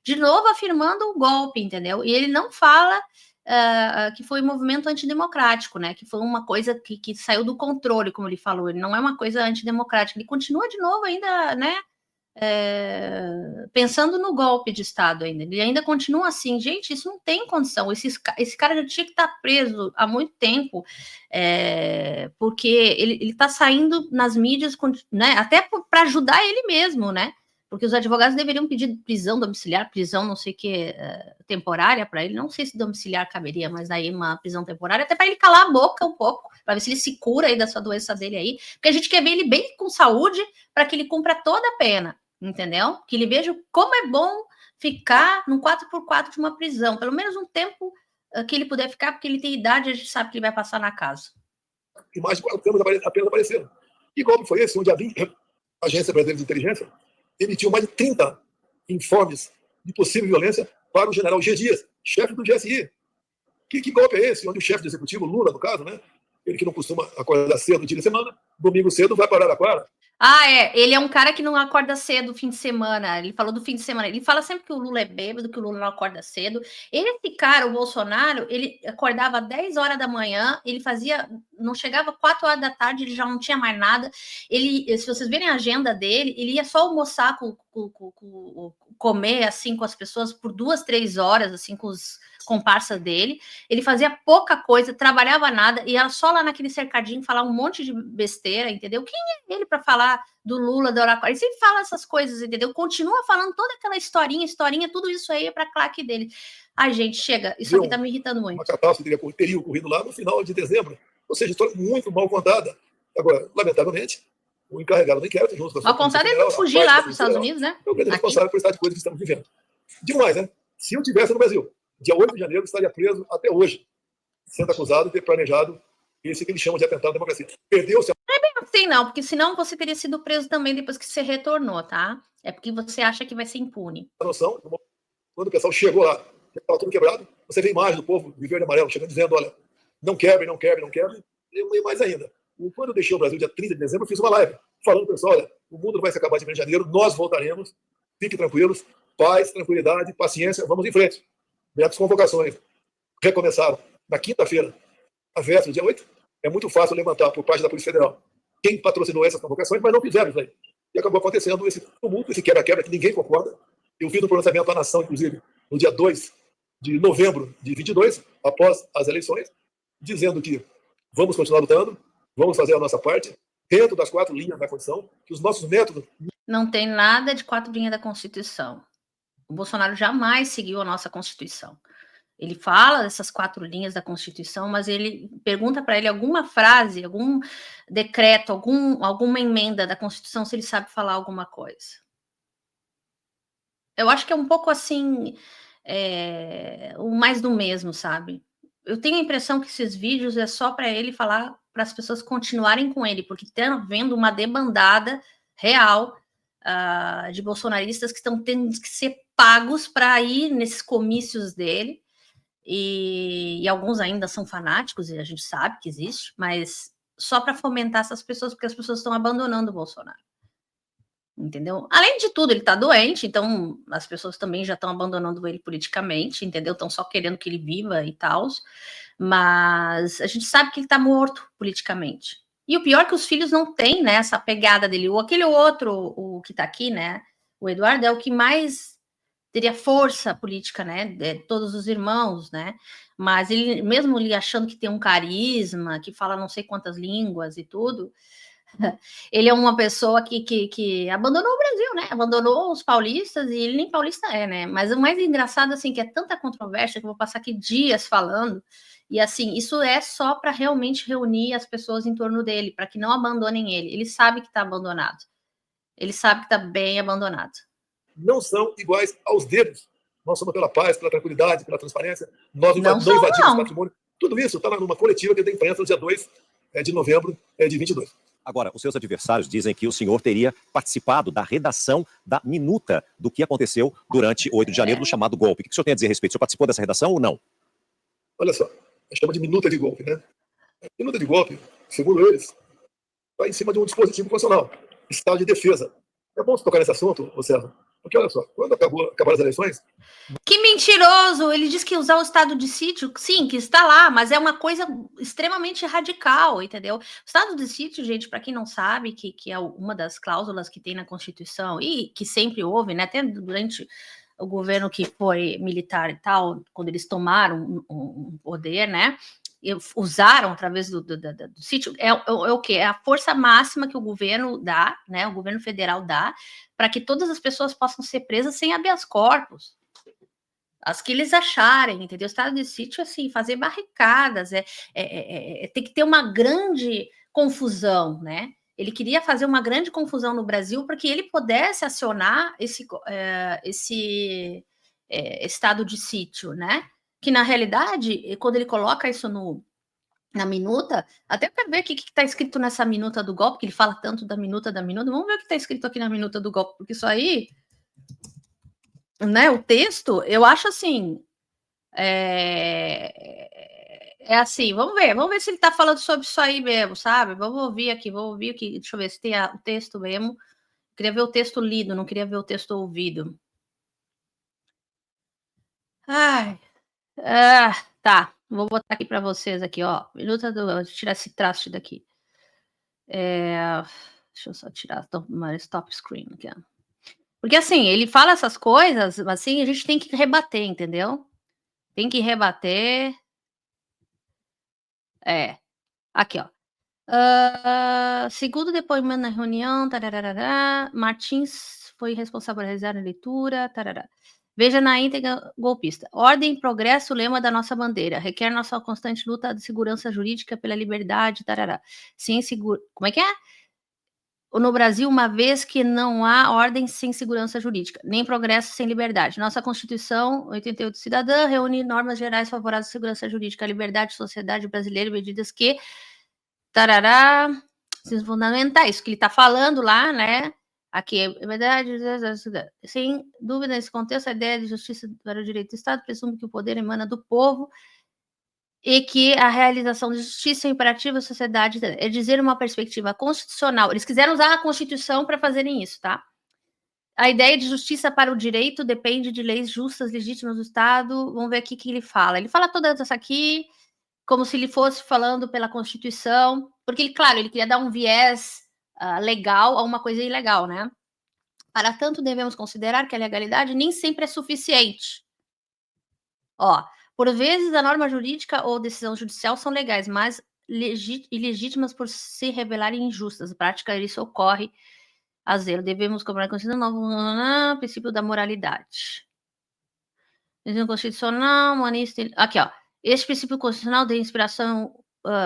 de novo, afirmando o golpe, entendeu? E ele não fala que foi um movimento antidemocrático, né? Que foi uma coisa que saiu do controle, como ele falou. Ele não é uma coisa antidemocrática. Ele continua de novo ainda, né? Pensando no golpe de Estado ainda. Ele ainda continua assim, gente, isso não tem condição. Esse cara já tinha que estar preso há muito tempo, porque ele está saindo nas mídias, né, até para ajudar ele mesmo, né? Porque os advogados deveriam pedir prisão domiciliar, prisão não sei o que, temporária para ele. Não sei se domiciliar caberia, mas aí uma prisão temporária, até para ele calar a boca um pouco, para ver se ele se cura aí dessa doença dele aí. Porque a gente quer ver ele bem com saúde para que ele cumpra toda a pena. Entendeu? Que ele veja como é bom ficar no 4x4 de uma prisão, pelo menos um tempo que ele puder ficar, porque ele tem idade, a gente sabe que ele vai passar na casa. E mais de 4 anos apenas apareceram. Que golpe foi esse, onde a Agência Brasileira de Inteligência emitiu mais de 30 informes de possível violência para o general G. Dias, chefe do GSI. Que golpe é esse, onde o chefe do executivo, Lula, no caso, né? Ele que não costuma acordar cedo no dia de semana, domingo cedo vai para Araraquara. Ele é um cara que não acorda cedo fim de semana. Ele falou do fim de semana. Ele fala sempre que o Lula é bêbado, que o Lula não acorda cedo. Esse cara, o Bolsonaro, ele acordava 10 horas da manhã, ele fazia, não chegava 4 horas da tarde, ele já não tinha mais nada. Se vocês verem a agenda dele, ele ia só almoçar comer assim com as pessoas por 2, 3 horas, assim, com os comparsas dele. Ele fazia pouca coisa, trabalhava nada, e era só lá naquele cercadinho falar um monte de besteira, entendeu? Quem é ele para falar do Lula, do Araraquara? Ele sempre fala essas coisas, entendeu? Continua falando toda aquela historinha, tudo isso aí é para claque dele. Ai, gente, chega, isso aqui tá me irritando muito. Uma catástrofe teria ocorrido lá no final de dezembro, ou seja, história muito mal contada. Agora, lamentavelmente, o encarregado do inquérito, junto com a sua ao contrário, ele não fugir lá para os Estados Unidos, né? É o grande responsável por esse tipo de coisa que estamos vivendo. Demais, né? Se eu estivesse no Brasil, dia 8 de janeiro, estaria preso até hoje, sendo acusado de ter planejado esse que eles chamam de atentado à democracia. Perdeu-se. Não é bem assim, não, porque senão você teria sido preso também depois que você retornou, tá? É porque você acha que vai ser impune. A noção, quando o pessoal chegou lá, estava tudo quebrado, você vê a imagem do povo de verde e amarelo chegando dizendo, olha, não quebre, não quebre, não quebre. E mais ainda, quando eu deixei o Brasil dia 30 de dezembro, eu fiz uma live falando para o pessoal, olha, o mundo não vai se acabar de janeiro, nós voltaremos, fiquem tranquilos, paz, tranquilidade, paciência, vamos em frente. As convocações recomeçaram na quinta-feira, a véspera, dia 8. É muito fácil levantar por parte da Polícia Federal quem patrocinou essas convocações, mas não fizeram isso aí. E acabou acontecendo esse tumulto, esse quebra-quebra que ninguém concorda. Eu fiz um pronunciamento à nação, inclusive, no dia 2 de novembro de 22, após as eleições, dizendo que vamos continuar lutando, vamos fazer a nossa parte, dentro das 4 linhas da Constituição, que os nossos métodos... Não tem nada de 4 linhas da Constituição. O Bolsonaro jamais seguiu a nossa Constituição. Ele fala dessas 4 linhas da Constituição, mas ele pergunta para ele alguma frase, algum decreto, alguma emenda da Constituição, se ele sabe falar alguma coisa. Eu acho que é um pouco assim, o mais do mesmo, sabe? Eu tenho a impressão que esses vídeos é só para ele falar, para as pessoas continuarem com ele, porque está havendo uma debandada real de bolsonaristas que estão tendo que ser pagos para ir nesses comícios dele. E alguns ainda são fanáticos, e a gente sabe que existe, mas só para fomentar essas pessoas, porque as pessoas estão abandonando o Bolsonaro. Entendeu? Além de tudo, ele está doente, então as pessoas também já estão abandonando ele politicamente, entendeu? Estão só querendo que ele viva e tal, mas a gente sabe que ele está morto politicamente. E o pior é que os filhos não têm, né, essa pegada dele. Aquele outro, o que está aqui, né, o Eduardo, é o que mais teria força política, né, de todos os irmãos, né, mas ele, mesmo ele achando que tem um carisma, que fala não sei quantas línguas e tudo, ele é uma pessoa que abandonou o Brasil, né, abandonou os paulistas, e ele nem paulista é, né, mas o mais engraçado, assim, que é tanta controvérsia, que eu vou passar aqui dias falando, e assim, isso é só para realmente reunir as pessoas em torno dele, para que não abandonem ele sabe que está abandonado, ele sabe que está bem abandonado. Não são iguais aos deles. Nós somos pela paz, pela tranquilidade, pela transparência. Nós não invadimos patrimônio. Tudo isso está numa coletiva que tem imprensa no dia 2 de novembro de 22. Agora, os seus adversários dizem que o senhor teria participado da redação da minuta do que aconteceu durante 8 de janeiro, do chamado golpe. O que o senhor tem a dizer a respeito? O senhor participou dessa redação ou não? Olha só, chama de minuta de golpe, né? A minuta de golpe, segundo eles, está em cima de um dispositivo constitucional, estado de defesa. É bom você tocar nesse assunto, César, Porque, olha só, quando acabaram as eleições... Que mentiroso! Ele disse que ia usar o estado de sítio. Sim, que está lá, mas é uma coisa extremamente radical, entendeu? O estado de sítio, gente, para quem não sabe, que é uma das cláusulas que tem na Constituição e que sempre houve, né? Até durante o governo que foi militar e tal, quando eles tomaram um poder, né? Usaram através do sítio, é o quê? É a força máxima que o governo dá, né? O governo federal dá, para que todas as pessoas possam ser presas sem habeas corpus. As que eles acharem, entendeu? O estado de sítio, assim, fazer barricadas, tem que ter uma grande confusão, né? Ele queria fazer uma grande confusão no Brasil para que ele pudesse acionar esse estado de sítio, né? Que, na realidade, quando ele coloca isso na minuta, até para ver o que está escrito nessa minuta do golpe, que ele fala tanto da minuta, vamos ver o que está escrito aqui na minuta do golpe, porque isso aí, né, o texto, eu acho assim, assim, vamos ver se ele está falando sobre isso aí mesmo, sabe? Vamos ouvir aqui, deixa eu ver se tem o texto mesmo. Queria ver o texto lido, não queria ver o texto ouvido. Ai, tá. Vou botar aqui para vocês aqui, ó. Minuta vou tirar esse traste daqui. Deixa eu só tirar stop screen aqui, ó. Porque assim, ele fala essas coisas, assim, a gente tem que rebater, entendeu? Tem que rebater. Aqui, ó. Segundo depoimento na reunião, tararara, Martins foi responsável por realizar a leitura, tarará. Veja na íntegra golpista. Ordem e progresso, lema da nossa bandeira. Requer nossa constante luta de segurança jurídica pela liberdade, tarará. Sim, como é que é? No Brasil, uma vez que não há ordem sem segurança jurídica, nem progresso sem liberdade. Nossa Constituição, 88 cidadã, reúne normas gerais favoráveis à segurança jurídica, à liberdade, sociedade brasileira, medidas que tarará, fundamentais, que ele está falando lá, né? Aqui é verdade, sem dúvida, nesse contexto, a ideia de justiça para o direito do Estado presume que o poder emana do povo e que a realização de justiça é imperativa da sociedade, é dizer uma perspectiva constitucional. Eles quiseram usar a Constituição para fazerem isso, tá? A ideia de justiça para o direito depende de leis justas, legítimas do Estado. Vamos ver aqui o que ele fala. Ele fala toda essa aqui, como se ele fosse falando pela Constituição, porque, ele, claro, ele queria dar um viés legal a uma coisa ilegal, né? Para tanto, devemos considerar que a legalidade nem sempre é suficiente. Ó, por vezes, a norma jurídica ou decisão judicial são legais, mas ilegítimas por se revelarem injustas. Na prática, isso ocorre a zero. Devemos cobrar a Constituição novo princípio da moralidade. Princípio constitucional, humanista... Aqui, ó. Este princípio constitucional de inspiração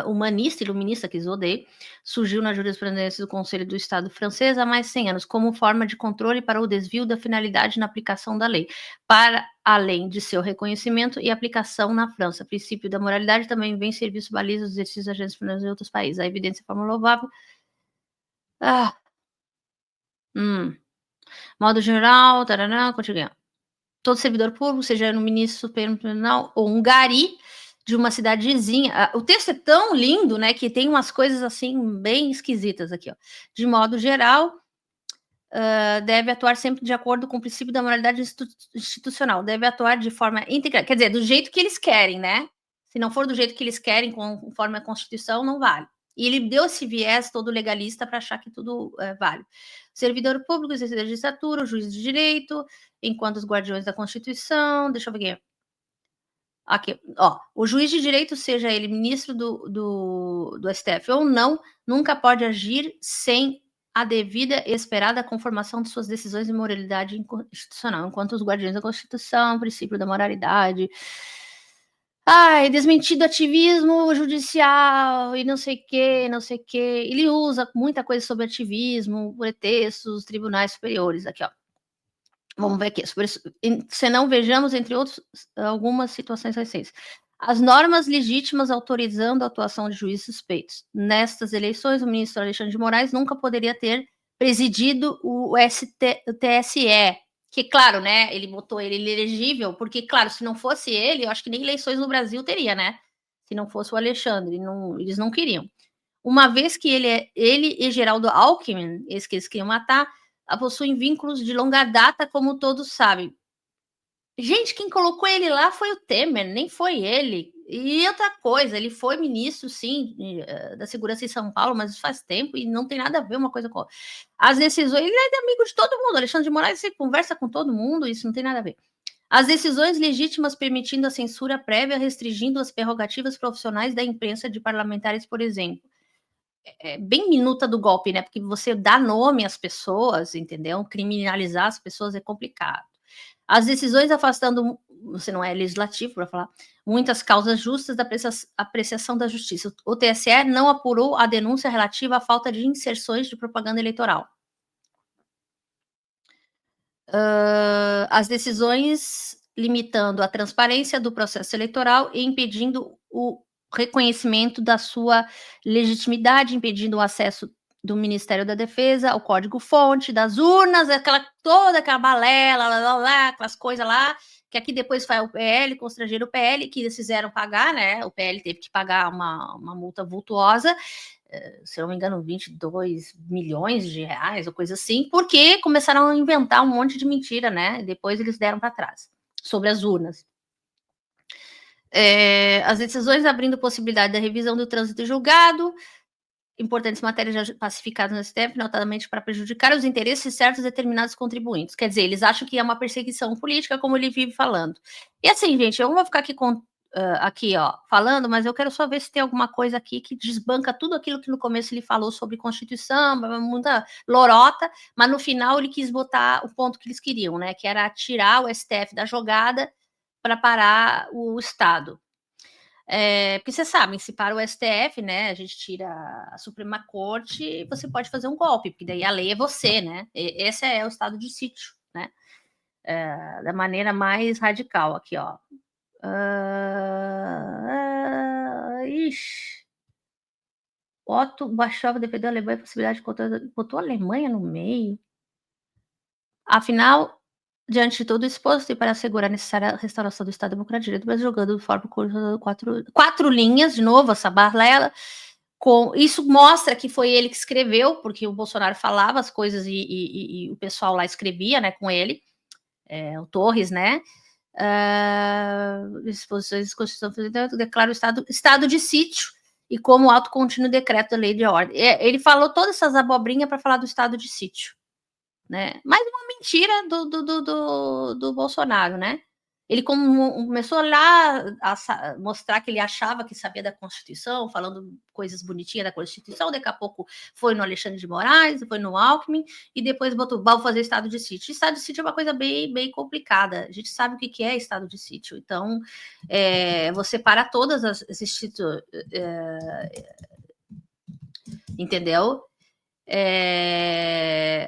humanista, iluminista, que odeio, surgiu na jurisprudência do Conselho do Estado francês há mais de 100 anos, como forma de controle para o desvio da finalidade na aplicação da lei, para além de seu reconhecimento e aplicação na França. O princípio da moralidade também vem serviço baliza dos exercícios agentes financeiros em outros países. A evidência de forma louvável. Modo geral, tarará, continua. Todo servidor público, seja no ministro supremo tribunal ou um gari de uma cidadezinha. O texto é tão lindo, né, que tem umas coisas assim bem esquisitas aqui, ó. De modo geral, deve atuar sempre de acordo com o princípio da moralidade institucional. Deve atuar de forma íntegra, quer dizer, do jeito que eles querem, né? Se não for do jeito que eles querem, conforme a Constituição, não vale. E ele deu esse viés todo legalista para achar que tudo vale. Servidor público, exercício da legislatura, o juiz de direito, enquanto os guardiões da Constituição, deixa eu ver aqui, ó, o juiz de direito, seja ele ministro do STF ou não, nunca pode agir sem a devida e esperada conformação de suas decisões de moralidade constitucional, enquanto os guardiões da Constituição, princípio da moralidade... desmentido ativismo judicial e não sei o que. Ele usa muita coisa sobre ativismo, pretextos, tribunais superiores. Aqui, ó. Vamos ver aqui. Se não vejamos, entre outros, algumas situações recentes. As normas legítimas autorizando a atuação de juízes suspeitos. Nestas eleições, o ministro Alexandre de Moraes nunca poderia ter presidido o TSE, que, claro, né, ele botou ele inelegível, porque, claro, se não fosse ele, eu acho que nem eleições no Brasil teria, né? Se não fosse o Alexandre, eles não queriam. Uma vez que ele e Geraldo Alckmin, esse que eles queriam matar, possuem vínculos de longa data, como todos sabem. Gente, quem colocou ele lá foi o Temer, nem foi ele. E outra coisa, ele foi ministro, sim, da Segurança em São Paulo, mas isso faz tempo e não tem nada a ver uma coisa com a outra. As decisões, ele é amigo de todo mundo, Alexandre de Moraes, você conversa com todo mundo, isso não tem nada a ver. As decisões legítimas permitindo a censura prévia, restringindo as prerrogativas profissionais da imprensa de parlamentares, por exemplo. É bem minuta do golpe, né? Porque você dá nome às pessoas, entendeu? Criminalizar as pessoas é complicado. As decisões afastando, você não é legislativo para falar, muitas causas justas da apreciação da justiça. O TSE não apurou a denúncia relativa à falta de inserções de propaganda eleitoral. As decisões limitando a transparência do processo eleitoral e impedindo o reconhecimento da sua legitimidade, impedindo o acesso do Ministério da Defesa ao código-fonte das urnas, toda aquela balela, aquelas coisas lá, que aqui depois faz o PL, constrangeram o PL, que eles fizeram pagar, né? O PL teve que pagar uma multa vultuosa, se eu não me engano, 22 milhões de reais, ou coisa assim, porque começaram a inventar um monte de mentira, né? Depois eles deram para trás, sobre as urnas. As decisões abrindo possibilidade da revisão do trânsito julgado, importantes matérias já pacificadas no STF, notadamente para prejudicar os interesses de certos determinados contribuintes. Quer dizer, eles acham que é uma perseguição política, como ele vive falando. E assim, gente, eu não vou ficar aqui, ó, falando, mas eu quero só ver se tem alguma coisa aqui que desbanca tudo aquilo que no começo ele falou sobre Constituição, muita lorota, mas no final ele quis botar o ponto que eles queriam, né, que era tirar o STF da jogada para parar o Estado. Porque vocês sabem, se para o STF, né, a gente tira a Suprema Corte, você pode fazer um golpe, porque daí a lei é você, né? Esse é o estado de sítio, né? Da maneira mais radical aqui, ó. Otto Bachov defendeu a Alemanha a possibilidade de botou a Alemanha no meio. Afinal, diante de tudo exposto e para assegurar a necessária restauração do Estado Democrático de Direito, mas jogando de forma quatro linhas, de novo, essa balela. Isso mostra que foi ele que escreveu, porque o Bolsonaro falava as coisas e o pessoal lá escrevia, né, com ele, o Torres, né? Disposições constitucionais declara o estado de sítio e como alto contínuo decreto da lei de ordem. Ele falou todas essas abobrinhas para falar do estado de sítio, né? Mais uma mentira do Bolsonaro, né? Ele começou lá a mostrar que ele achava que sabia da Constituição, falando coisas bonitinhas da Constituição, daqui a pouco foi no Alexandre de Moraes, foi no Alckmin, e depois botou, vamos fazer estado de sítio. Estado de sítio é uma coisa bem complicada, a gente sabe o que é estado de sítio, então você para todas as instituições, entendeu?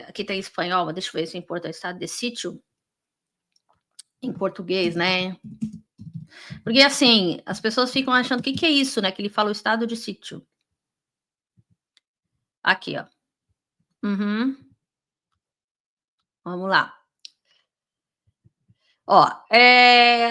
Aqui tem espanhol, mas deixa eu ver se importa estado de sítio em português, né? Porque assim, as pessoas ficam achando que é isso, né? Que ele fala o estado de sítio. Aqui, ó. Vamos lá. Ó,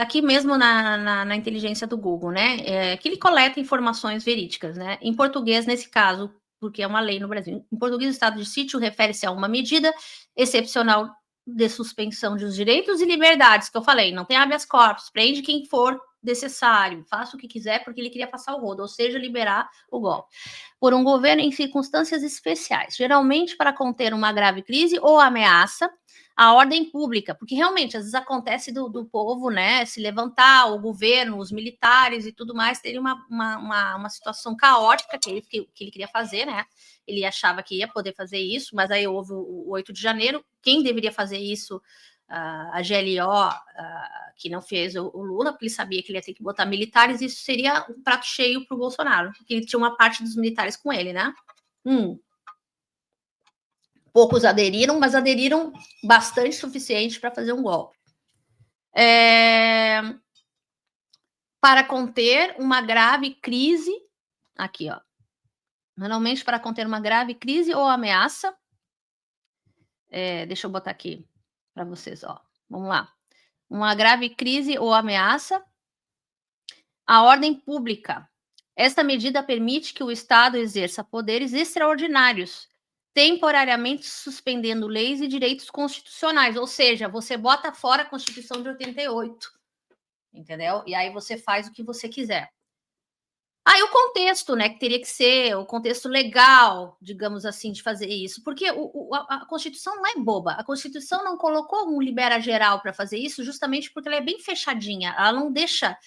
aqui mesmo na inteligência do Google, né? Que ele coleta informações verídicas, né? Em português, nesse caso, porque é uma lei no Brasil. Em português, o estado de sítio refere-se a uma medida excepcional de suspensão dos direitos e liberdades, que eu falei, não tem habeas corpus, prende quem for necessário, faça o que quiser, porque ele queria passar o rodo, ou seja, liberar o golpe, por um governo em circunstâncias especiais, geralmente para conter uma grave crise ou ameaça à ordem pública, porque realmente às vezes acontece do povo, né, se levantar, o governo, os militares e tudo mais, terem uma situação caótica que ele queria fazer, né, ele achava que ia poder fazer isso, mas aí houve o 8 de janeiro, quem deveria fazer isso? A GLO, que não fez o Lula, porque ele sabia que ele ia ter que botar militares, e isso seria um prato cheio para o Bolsonaro, porque ele tinha uma parte dos militares com ele, né? Poucos aderiram, mas aderiram bastante suficiente para fazer um golpe. Para conter uma grave crise, aqui, ó. Normalmente para conter uma grave crise ou ameaça, deixa eu botar aqui para vocês, ó. Vamos lá. Uma grave crise ou ameaça à ordem pública. Esta medida permite que o Estado exerça poderes extraordinários temporariamente suspendendo leis e direitos constitucionais, ou seja, você bota fora a Constituição de 88, entendeu? E aí você faz o que você quiser. Aí o contexto, né, que teria que ser o contexto legal, digamos assim, de fazer isso, porque a Constituição não é boba, a Constituição não colocou um libera geral para fazer isso justamente porque ela é bem fechadinha, ela não deixa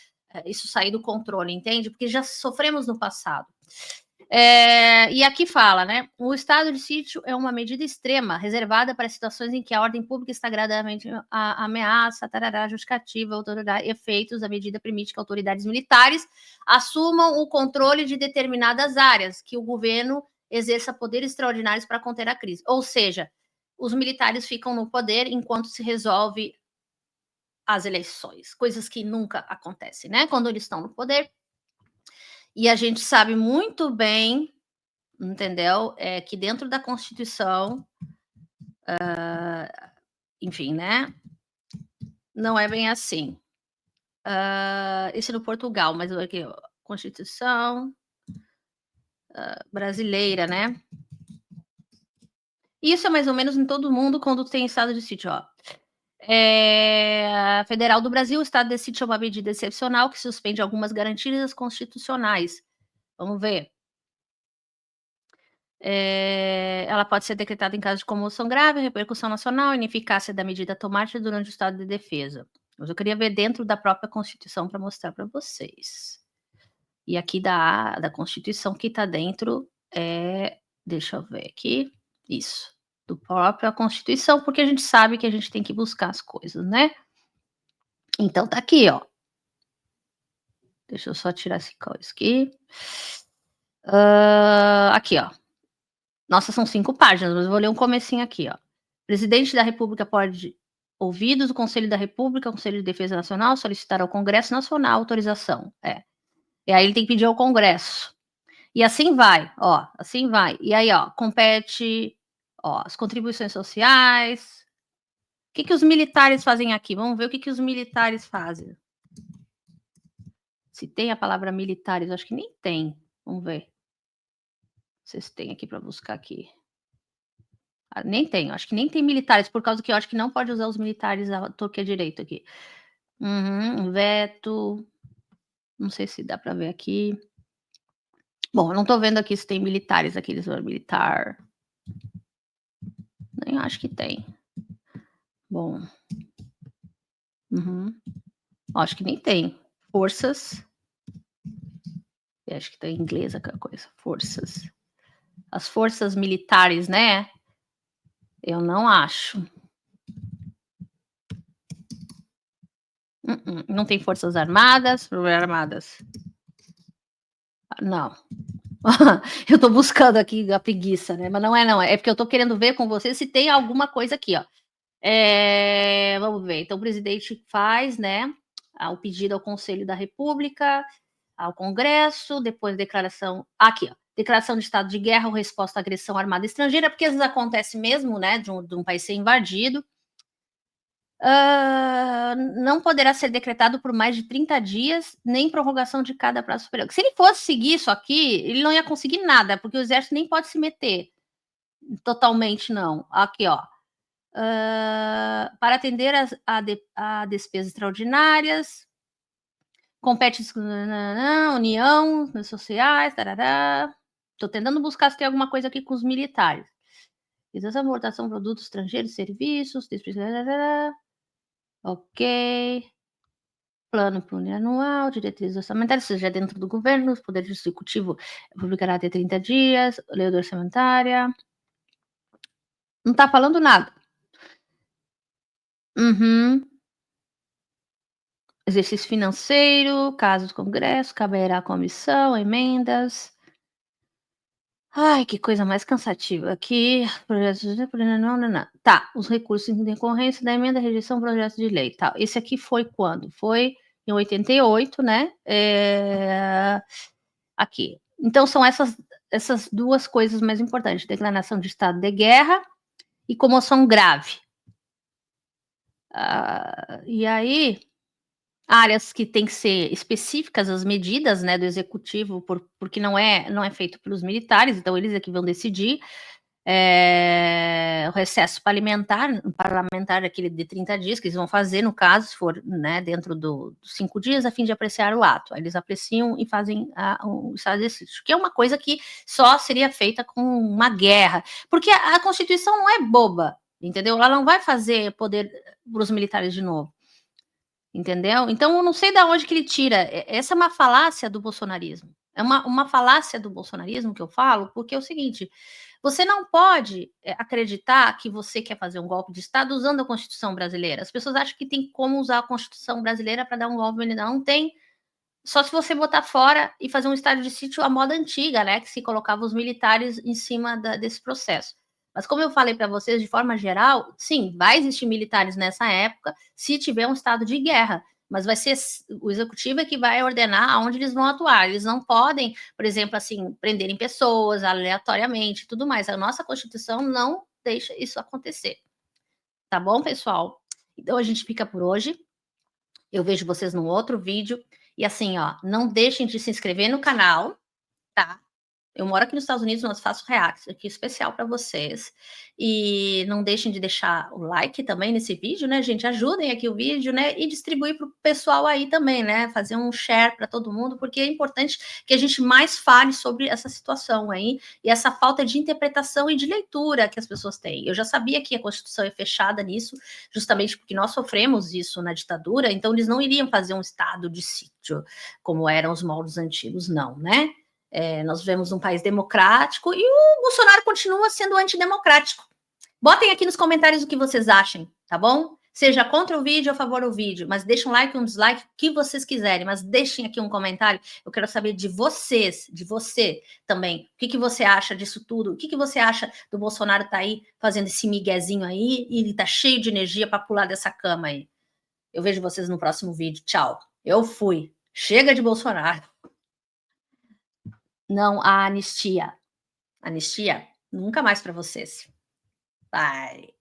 isso sair do controle, entende? Porque já sofremos no passado. E aqui fala, né? O estado de sítio é uma medida extrema, reservada para situações em que a ordem pública está gradualmente ameaça, tarará, justificativa, autoridade, efeitos. A medida permite que autoridades militares assumam o controle de determinadas áreas, que o governo exerça poderes extraordinários para conter a crise. Ou seja, os militares ficam no poder enquanto se resolve as eleições, coisas que nunca acontecem, né? Quando eles estão no poder. E a gente sabe muito bem, entendeu? Que dentro da Constituição, enfim, né? Não é bem assim. Isso no Portugal, mas aqui, ó, Constituição brasileira, né? Isso é mais ou menos em todo mundo quando tem estado de sítio, ó. Federal do Brasil, o estado de sítio é uma medida excepcional que suspende algumas garantias constitucionais. Vamos ver. Ela pode ser decretada em caso de comoção grave, repercussão nacional, ineficácia da medida tomada durante o estado de defesa. Mas eu queria ver dentro da própria Constituição para mostrar para vocês. E aqui da Constituição que está dentro deixa eu ver aqui, isso, do própria Constituição, porque a gente sabe que a gente tem que buscar as coisas, né? Então tá aqui, ó. Deixa eu só tirar esse coisa aqui. Aqui, ó. Nossa, são 5 páginas, mas eu vou ler um comecinho aqui, ó. Presidente da República pode, ouvidos o Conselho da República, o Conselho de Defesa Nacional, solicitar ao Congresso Nacional autorização. E aí ele tem que pedir ao Congresso. E assim vai, ó, assim vai. E aí, ó, compete, ó, as contribuições sociais. O que os militares fazem aqui? Vamos ver o que os militares fazem. Se tem a palavra militares, acho que nem tem. Vamos ver. Vocês têm aqui para buscar aqui. Nem tem, acho que nem tem militares, por causa que eu acho que não pode usar os militares à torta direito aqui. Veto. Não sei se dá para ver aqui. Bom, eu não estou vendo aqui se tem militares aqui, eles vão militar. Nem acho que tem. Bom. Acho que nem tem. Forças. Eu acho que tá em inglês aquela coisa. Forças. As forças militares, né? Eu não acho. Não tem forças armadas? Não. Eu tô buscando aqui a preguiça, né? Mas não. É porque eu tô querendo ver com você se tem alguma coisa aqui, ó. Vamos ver. Então, o presidente faz, né? O pedido ao Conselho da República, ao Congresso, depois declaração. Aqui, ó. Declaração de estado de guerra ou resposta à agressão armada estrangeira, porque às vezes acontece mesmo, né? De um país ser invadido. Não poderá ser decretado por mais de 30 dias, nem prorrogação de cada prazo superior. Se ele fosse seguir isso aqui, ele não ia conseguir nada, porque o exército nem pode se meter. Totalmente não. Aqui, ó. Para atender a despesas extraordinárias, compete União, sociais, tarará. Estou tentando buscar se tem alguma coisa aqui com os militares. Exação, importação, produtos estrangeiros, serviços, ok. Plano plurianual, diretrizes orçamentárias, seja dentro do governo, o Poder Executivo publicará até 30 dias, lei orçamentária. Não está falando nada. Exercício financeiro, caso do Congresso, caberá à comissão, emendas. Ai, que coisa mais cansativa. Aqui, tá, os recursos em decorrência da emenda, rejeição, projeto de lei. Tá. Esse aqui foi quando? Foi em 88, né? Aqui. Então, são essas duas coisas mais importantes: declaração de estado de guerra e comoção grave. E aí, áreas que têm que ser específicas, as medidas, né, do executivo, porque não é feito pelos militares, então eles é que vão decidir. o recesso parlamentar aquele de 30 dias, que eles vão fazer, no caso, se for, né, dentro dos 5 dias, a fim de apreciar o ato. Aí eles apreciam e fazem o estado de sítio, que é uma coisa que só seria feita com uma guerra, porque a Constituição não é boba, entendeu? Ela não vai fazer poder para os militares de novo, entendeu? Então, eu não sei de onde que ele tira. Essa é uma falácia do bolsonarismo. É uma falácia do bolsonarismo que eu falo, porque é o seguinte: você não pode acreditar que você quer fazer um golpe de Estado usando a Constituição brasileira. As pessoas acham que tem como usar a Constituição brasileira para dar um golpe, não tem. Só se você botar fora e fazer um estado de sítio à moda antiga, né? Que se colocava os militares em cima desse processo. Mas como eu falei para vocês, de forma geral, sim, vai existir militares nessa época se tiver um estado de guerra. Mas vai ser o executivo é que vai ordenar aonde eles vão atuar. Eles não podem, por exemplo, assim, prenderem pessoas aleatoriamente e tudo mais. A nossa Constituição não deixa isso acontecer. Tá bom, pessoal? Então a gente fica por hoje. Eu vejo vocês num outro vídeo. E assim, ó, não deixem de se inscrever no canal, tá? Eu moro aqui nos Estados Unidos, mas faço react aqui especial para vocês. E não deixem de deixar o like também nesse vídeo, né, gente? Ajudem aqui o vídeo, né? E distribuir para o pessoal aí também, né? Fazer um share para todo mundo, porque é importante que a gente mais fale sobre essa situação aí e essa falta de interpretação e de leitura que as pessoas têm. Eu já sabia que a Constituição é fechada nisso, justamente porque nós sofremos isso na ditadura, então eles não iriam fazer um estado de sítio, como eram os moldes antigos, não, né? Nós vivemos um país democrático e o Bolsonaro continua sendo antidemocrático. Botem aqui nos comentários o que vocês acham, tá bom? Seja contra o vídeo ou a favor do vídeo, mas deixem um like, um dislike, o que vocês quiserem, mas deixem aqui um comentário. Eu quero saber de vocês, de você também. O que você acha disso tudo? O que você acha do Bolsonaro tá aí fazendo esse miguezinho aí e ele tá cheio de energia para pular dessa cama aí? Eu vejo vocês no próximo vídeo. Tchau. Eu fui. Chega de Bolsonaro. Não há anistia. Anistia nunca mais para vocês. Bye.